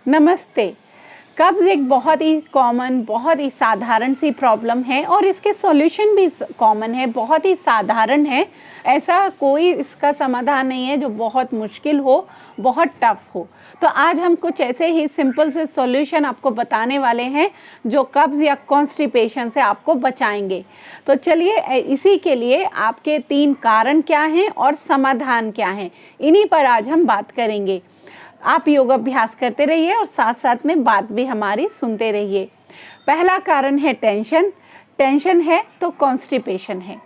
नमस्ते। कब्ज़ एक बहुत ही कॉमन, बहुत ही साधारण सी प्रॉब्लम है और इसके सॉल्यूशन भी कॉमन है, बहुत ही साधारण है। ऐसा कोई इसका समाधान नहीं है जो बहुत मुश्किल हो, बहुत टफ हो। तो आज हम कुछ ऐसे ही सिंपल से सॉल्यूशन आपको बताने वाले हैं जो कब्ज़ या कॉन्स्टिपेशन से आपको बचाएंगे। तो चलिए, इसी के लिए आपके 3 कारण क्या हैं और समाधान क्या हैं, इन्हीं पर आज हम बात करेंगे। आप योगाभ्यास करते रहिए और साथ साथ में बात भी हमारी सुनते रहिए। पहला कारण है टेंशन। टेंशन है तो कॉन्स्टिपेशन है।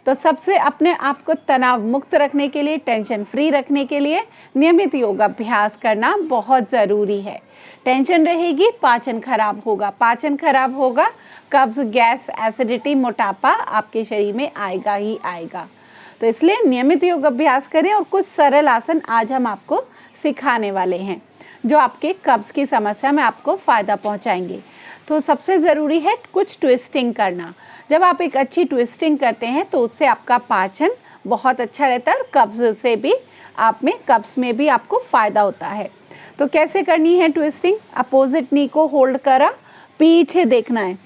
तो सबसे अपने आप को तनाव मुक्त रखने के लिए, टेंशन फ्री रखने के लिए नियमित योगाभ्यास करना बहुत ज़रूरी है। टेंशन रहेगी, पाचन खराब होगा। पाचन खराब होगा, कब्ज़, गैस, एसिडिटी, मोटापा आपके शरीर में आएगा ही आएगा। तो इसलिए नियमित योगाभ्यास करें और कुछ सरल आसन आज हम आपको सिखाने वाले हैं जो आपके कब्ज़ की समस्या में आपको फ़ायदा पहुंचाएंगे। तो सबसे ज़रूरी है कुछ ट्विस्टिंग करना। जब आप एक अच्छी ट्विस्टिंग करते हैं तो उससे आपका पाचन बहुत अच्छा रहता है और कब्ज़ में भी आपको फ़ायदा होता है। तो कैसे करनी है ट्विस्टिंग? अपोजिट नी को होल्ड करा, पीछे देखना है,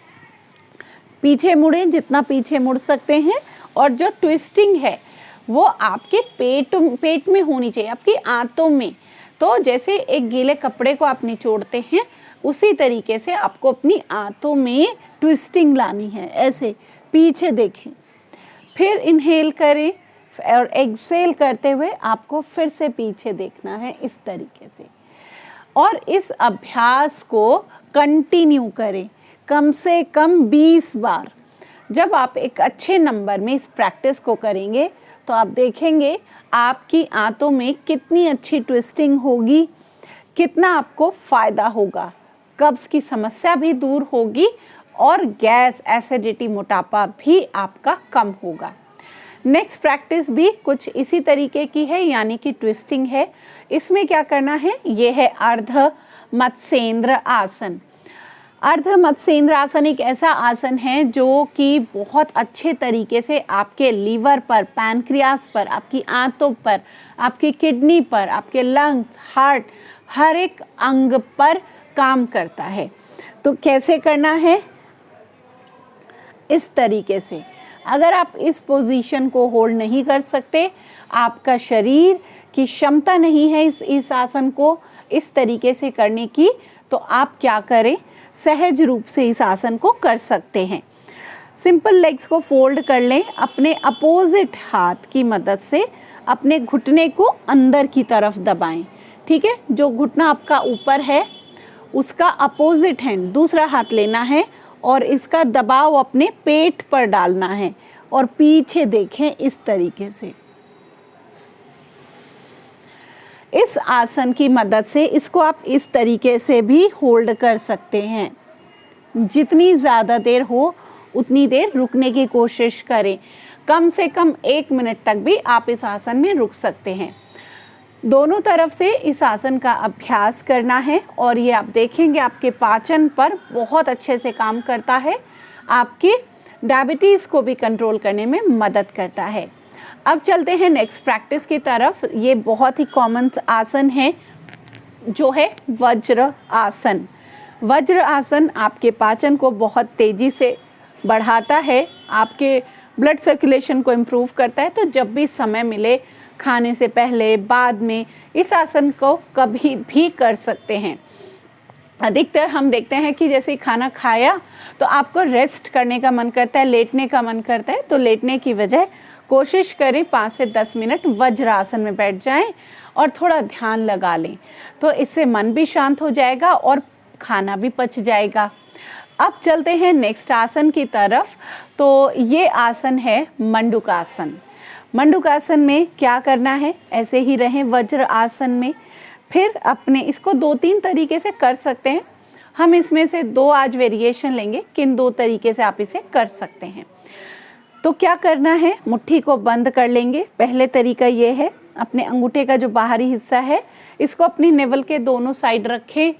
पीछे मुड़ें जितना पीछे मुड़ सकते हैं। और जो ट्विस्टिंग है वो आपके पेट में होनी चाहिए, आपकी आंतों में। तो जैसे एक गीले कपड़े को आप निचोड़ते हैं, उसी तरीके से आपको अपनी आंतों में ट्विस्टिंग लानी है। ऐसे पीछे देखें, फिर इनहेल करें और एक्सहेल करते हुए आपको फिर से पीछे देखना है, इस तरीके से। और इस अभ्यास को कंटिन्यू करें कम से कम 20 बार। जब आप एक अच्छे नंबर में इस प्रैक्टिस को करेंगे तो आप देखेंगे आपकी आंतों में कितनी अच्छी ट्विस्टिंग होगी, कितना आपको फ़ायदा होगा। कब्ज़ की समस्या भी दूर होगी और गैस, एसिडिटी, मोटापा भी आपका कम होगा। नेक्स्ट प्रैक्टिस भी कुछ इसी तरीके की है, यानी कि ट्विस्टिंग है। इसमें क्या करना है, ये है अर्ध मत्स्येंद्र आसन। अर्ध मत्स्येंद्र आसन एक ऐसा आसन है जो कि बहुत अच्छे तरीके से आपके लीवर पर, पैनक्रियास पर, आपकी आंतों पर, आपकी किडनी पर, आपके लंग्स, हार्ट, हर एक अंग पर काम करता है। तो कैसे करना है? इस तरीके से। अगर आप इस पोजीशन को होल्ड नहीं कर सकते, आपका शरीर की क्षमता नहीं है इस आसन को इस तरीके से करने की, तो आप क्या करें, सहज रूप से इस आसन को कर सकते हैं। सिंपल लेग्स को फोल्ड कर लें, अपने अपोजिट हाथ की मदद से अपने घुटने को अंदर की तरफ दबाएं। ठीक है, जो घुटना आपका ऊपर है उसका अपोजिट हैंड, दूसरा हाथ लेना है और इसका दबाव अपने पेट पर डालना है और पीछे देखें, इस तरीके से। इस आसन की मदद से इसको आप इस तरीके से भी होल्ड कर सकते हैं। जितनी ज़्यादा देर हो उतनी देर रुकने की कोशिश करें। कम से कम 1 मिनट तक भी आप इस आसन में रुक सकते हैं। दोनों तरफ से इस आसन का अभ्यास करना है और ये आप देखेंगे आपके पाचन पर बहुत अच्छे से काम करता है, आपके डायबिटीज़ को भी कंट्रोल करने में मदद करता है। अब चलते हैं नेक्स्ट प्रैक्टिस की तरफ। ये बहुत ही कॉमन आसन है जो है वज्र आसन। वज्र आसन आपके पाचन को बहुत तेज़ी से बढ़ाता है, आपके ब्लड सर्कुलेशन को इम्प्रूव करता है। तो जब भी समय मिले, खाने से पहले, बाद में, इस आसन को कभी भी कर सकते हैं। अधिकतर हम देखते हैं कि जैसे खाना खाया तो आपको रेस्ट करने का मन करता है, लेटने का मन करता है। तो लेटने की बजाय कोशिश करें 5 से 10 मिनट वज्र आसन में बैठ जाएं और थोड़ा ध्यान लगा लें। तो इससे मन भी शांत हो जाएगा और खाना भी पच जाएगा। अब चलते हैं नेक्स्ट आसन की तरफ। तो ये आसन है मंडूकासन। मंडूकासन में क्या करना है, ऐसे ही रहें वज्र आसन में। फिर अपने इसको 2-3 तरीके से कर सकते हैं। हम इसमें से 2 आज वेरिएशन लेंगे, किन 2 तरीके से आप इसे कर सकते हैं। तो क्या करना है, मुट्ठी को बंद कर लेंगे। पहले तरीका ये है, अपने अंगूठे का जो बाहरी हिस्सा है इसको अपनी नेवल के दोनों साइड रखें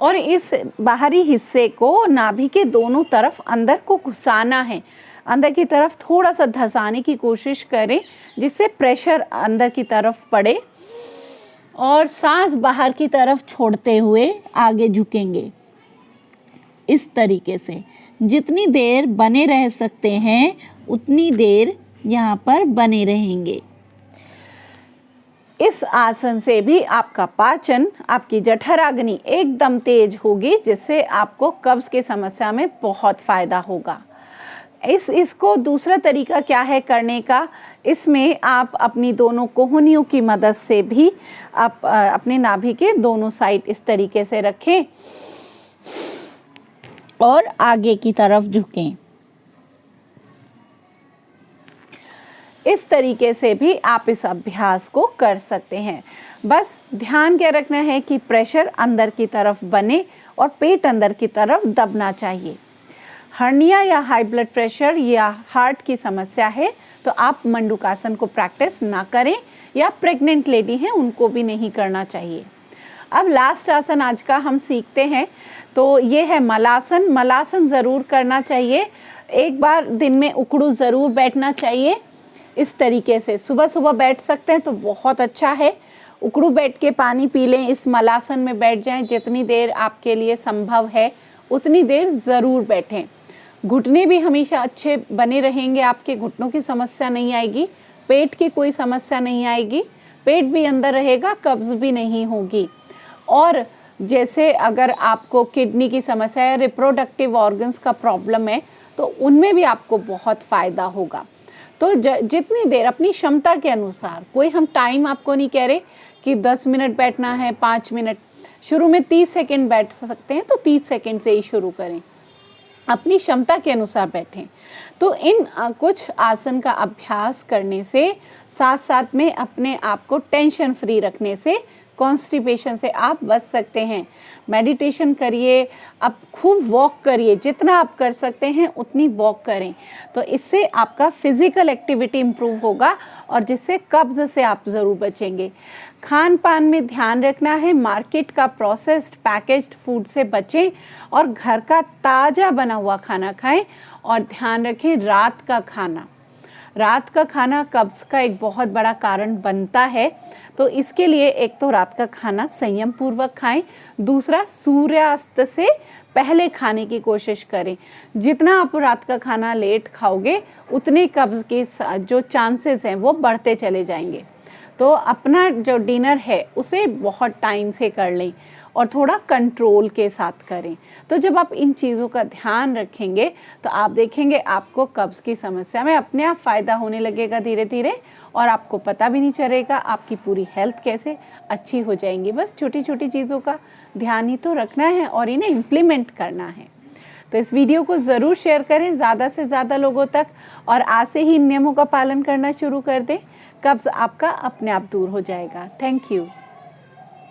और इस बाहरी हिस्से को नाभि के दोनों तरफ अंदर को घुसाना है। अंदर की तरफ थोड़ा सा धंसाने की कोशिश करें जिससे प्रेशर अंदर की तरफ पड़े और सांस बाहर की तरफ छोड़ते हुए आगे झुकेंगे। इस तरीके से जितनी देर बने रह सकते हैं उतनी देर यहाँ पर बने रहेंगे। इस आसन से भी आपका पाचन, आपकी जठराग्नि एकदम तेज होगी, जिससे आपको कब्ज की समस्या में बहुत फ़ायदा होगा। इसको दूसरा तरीका क्या है करने का, इसमें आप अपनी दोनों कोहनियों की मदद से भी आप अपने नाभि के दोनों साइड इस तरीके से रखें और आगे की तरफ झुकें। इस तरीके से भी आप इस अभ्यास को कर सकते हैं। बस ध्यान क्या रखना है कि प्रेशर अंदर की तरफ बने और पेट अंदर की तरफ दबना चाहिए। हर्निया या हाई ब्लड प्रेशर या हार्ट की समस्या है तो आप मंडूकासन को प्रैक्टिस ना करें, या प्रेग्नेंट लेडी हैं उनको भी नहीं करना चाहिए। अब लास्ट आसन आज का हम सीखते हैं, तो ये है मलासन। मलासन ज़रूर करना चाहिए, एक बार दिन में उकड़ू ज़रूर बैठना चाहिए। इस तरीके से सुबह सुबह बैठ सकते हैं तो बहुत अच्छा है। उकड़ू बैठ के पानी पी लें, इस मलासन में बैठ जाएं, जितनी देर आपके लिए संभव है उतनी देर ज़रूर बैठें। घुटने भी हमेशा अच्छे बने रहेंगे, आपके घुटनों की समस्या नहीं आएगी, पेट की कोई समस्या नहीं आएगी, पेट भी अंदर रहेगा, कब्ज़ भी नहीं होगी। और जैसे अगर आपको किडनी की समस्या है, रिप्रोडक्टिव ऑर्गन्स का प्रॉब्लम है, तो उनमें भी आपको बहुत फ़ायदा होगा। तो जितनी देर अपनी क्षमता के अनुसार, कोई हम टाइम आपको नहीं कह रहे कि 10 मिनट बैठना है, 5 मिनट, शुरू में 30 सेकंड बैठ सकते हैं तो 30 सेकंड से ही शुरू करें, अपनी क्षमता के अनुसार बैठें। तो इन कुछ आसन का अभ्यास करने से साथ साथ में अपने आप को टेंशन फ्री रखने से, कॉन्स्टिपेशन से आप बच सकते हैं। मेडिटेशन करिए, आप खूब वॉक करिए, जितना आप कर सकते हैं उतनी वॉक करें, तो इससे आपका फिज़िकल एक्टिविटी इम्प्रूव होगा और जिससे कब्ज़ से आप ज़रूर बचेंगे। खान पान में ध्यान रखना है, मार्केट का प्रोसेस्ड पैकेज्ड फूड से बचें और घर का ताज़ा बना हुआ खाना खाएं। और ध्यान रखें, रात का खाना कब्ज़ का एक बहुत बड़ा कारण बनता है, तो इसके लिए एक तो रात का खाना संयम पूर्वक खाएं, दूसरा सूर्यास्त से पहले खाने की कोशिश करें। जितना आप रात का खाना लेट खाओगे उतने कब्ज़ के जो चांसेस हैं वो बढ़ते चले जाएंगे। तो अपना जो डिनर है उसे बहुत टाइम से कर लें और थोड़ा कंट्रोल के साथ करें। तो जब आप इन चीज़ों का ध्यान रखेंगे तो आप देखेंगे आपको कब्ज़ की समस्या में अपने आप फ़ायदा होने लगेगा धीरे धीरे, और आपको पता भी नहीं चलेगा आपकी पूरी हेल्थ कैसे अच्छी हो जाएंगी। बस छोटी छोटी चीज़ों का ध्यान ही तो रखना है और इन्हें इम्प्लीमेंट करना है। तो इस वीडियो को ज़रूर शेयर करें ज़्यादा से ज़्यादा लोगों तक, और आज से ही इन नियमों का पालन करना शुरू कर दें। कब्ज़ आपका अपने आप दूर हो जाएगा। Thank you.